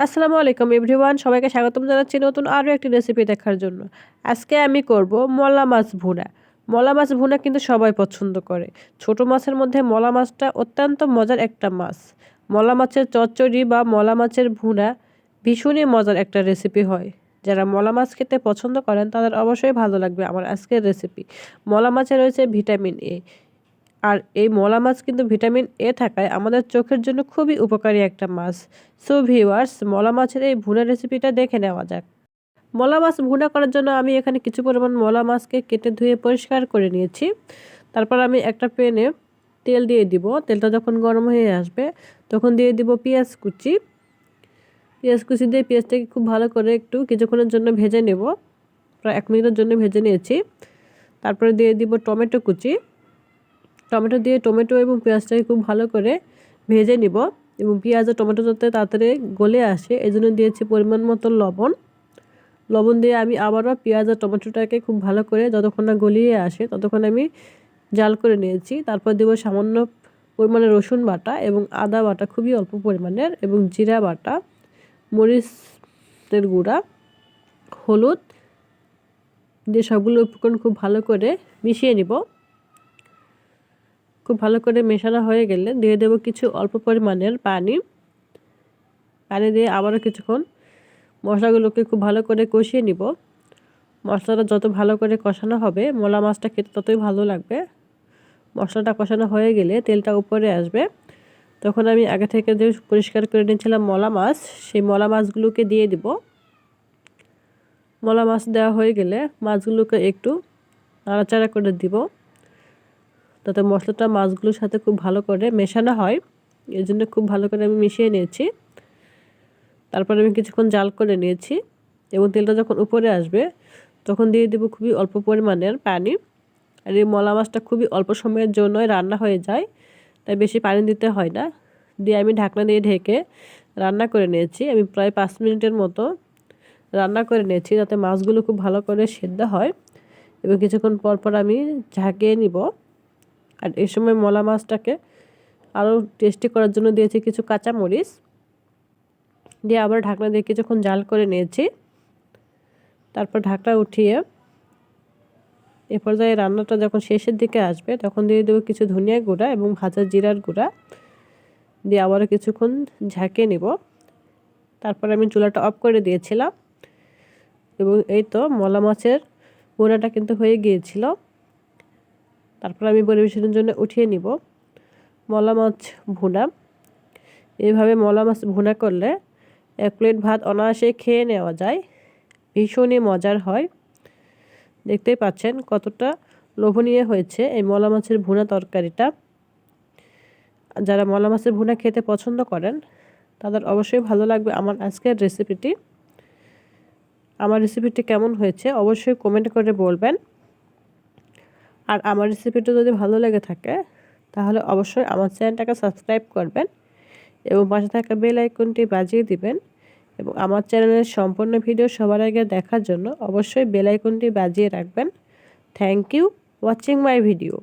আসসালামু আলাইকুম এভরিওয়ান, সবাইকে স্বাগতম জানাচ্ছি নতুন আরও একটি রেসিপি দেখার জন্য। আজকে আমি করব মলা মাছ ভুনা। মলা মাছ ভুনা কিন্তু সবাই পছন্দ করে। ছোট মাছের মধ্যে মলা মাছটা অত্যন্ত মজার একটা মাছ। মলা মাছের চচ্চড়ি বা মলা মাছের ভুনা ভীষণই মজার একটা রেসিপি হয়। যারা মলা মাছ খেতে পছন্দ করেন তাদের অবশ্যই ভালো লাগবে আমার আজকের রেসিপি। মলা মাছে রয়েছে ভিটামিন এ, আর এই মলা মাছ কিন্তু ভিটামিন এ থাকায় আমাদের চোখের জন্য খুবই উপকারী একটা মাছ। সো ভিউয়ার্স, মলা মাছের এই ভুনা রেসিপিটা দেখে নেওয়া যাক। মলা মাছ ভুনা করার জন্য আমি এখানে কিছু পরিমাণ মলা মাছকে কেটে ধুয়ে পরিষ্কার করে নিয়েছি। তারপর আমি একটা প্যানে তেল দিয়ে দিব। তেলটা যখন গরম হয়ে আসবে তখন দিয়ে দিব পেঁয়াজ কুচি। পেঁয়াজ কুচি দিয়ে পেঁয়াজটাকে খুব ভালো করে একটু কিছুক্ষণের জন্য ভেজে নেব। প্রায় 1 মিনিটের জন্য ভেজে নিয়েছি। তারপরে দিয়ে দিব টমেটো কুচি। টমেটো দিয়ে টমেটো এবং পেঁয়াজটাকে খুব ভালো করে ভেজে নিব এবং পেঁয়াজ ও টমেটো যাতে তাড়াতাড়ি গলে আসে এজন্য দিয়েছি পরিমাণ মতো লবণ। লবণ দিয়ে আমি আবারও পেঁয়াজ আর টমেটোটাকে খুব ভালো করে যতক্ষণ না গলিয়ে আসে ততক্ষণ আমি জাল করে নিয়েছি। তারপর দেব সামান্য পরিমাণে রসুন বাটা এবং আদা বাটা খুবই অল্প পরিমাণের, এবং জিরা বাটা, মরিচের গুঁড়া, হলুদ দিয়ে সবগুলো উপকরণ খুব ভালো করে মিশিয়ে নিব। খুব ভালো করে মেশানো হয়ে গেলে দিয়ে দেব কিছু অল্প পরিমাণের পানি। পানি দিয়ে আবারও কিছুক্ষণ মশলাগুলোকে খুব ভালো করে কষিয়ে নিব। মশলাটা যত ভালো করে কষানো হবে মলা মাছটা খেতে ততই ভালো লাগবে। মশলাটা কষানো হয়ে গেলে তেলটা উপরে আসবে, তখন আমি আগে থেকে যে পরিষ্কার করে নিয়েছিলাম মলা মাছ, সেই মলা মাছগুলোকে দিয়ে দিব। মলা মাছ দেওয়া হয়ে গেলে মাছগুলোকে একটু নাড়াচাড়া করে দিব যাতে মশলাটা মাছগুলোর সাথে খুব ভালো করে মেশানো হয়। এই জন্য খুব ভালো করে আমি মিশিয়ে নিয়েছি। তারপরে আমি কিছুক্ষণ জাল করে নিয়েছি এবং তেলটা যখন উপরে আসবে তখন দিয়ে দেব খুবই অল্প পরিমাণের পানি। আর এই মলা মাছটা খুবই অল্প সময়ের জন্যই রান্না হয়ে যায়, তাই বেশি পানি দিতে হয় না। দিয়ে আমি ঢাকনা দিয়ে ঢেকে রান্না করে নিয়েছি। আমি প্রায় 5 মিনিটের মতো রান্না করে নিয়েছি যাতে মাছগুলো খুব ভালো করে সেদ্ধ হয়, এবং কিছুক্ষণ পর পর আমি ঝাঁকিয়ে নিব। আর এই সময় মলা মাছটাকে আরও টেস্টি করার জন্য দিয়েছি কিছু কাঁচামরিচ। দিয়ে আবার ঢাকনা দিয়ে কিছুক্ষণ জাল করে নিয়েছি। তারপর ঢাকনা উঠিয়ে এ পর্যায়ে রান্নাটা যখন শেষের দিকে আসবে তখন দিয়ে দেবো কিছু ধনিয়া গুঁড়া এবং ভাজা জিরার গুঁড়া। দিয়ে আবারও কিছুক্ষণ ঝাঁকিয়ে নিব। তারপর আমি চুলাটা অফ করে দিয়েছিলাম এবং এই তো মলা মাছের ভুনাটা কিন্তু হয়ে গিয়েছিল। তারপর আমি পরিবেশনের জন্য উঠিয়ে নিব মলা মাছ ভুনা। এইভাবে মলা মাছ ভুনা করলে 1 প্লেট ভাত অনায়াসে খেয়ে নেওয়া যায়। ভীষণই মজার হয়। দেখতেই পাচ্ছেন কতটা লোভনীয় হয়েছে এই মলা মাছের ভুনা তরকারিটা। যারা মলা মাছের ভুনা খেতে পছন্দ করেন তাদের অবশ্যই ভালো লাগবে আমার আজকের রেসিপিটি। আমার রেসিপিটি কেমন হয়েছে অবশ্যই কমেন্ট করে বলবেন। আর আমার রেসিপিটা যদি ভালো লেগে থাকে তাহলে অবশ্যই আমার চ্যানেলটাকে সাবস্ক্রাইব করবেন এবং পাশে থাকা বেল আইকনটি বাজিয়ে দিবেন, এবং আমার চ্যানেলের সম্পূর্ণ ভিডিও সবার আগে দেখার জন্য অবশ্যই বেল আইকনটি বাজিয়ে রাখবেন। Thank you watching my video.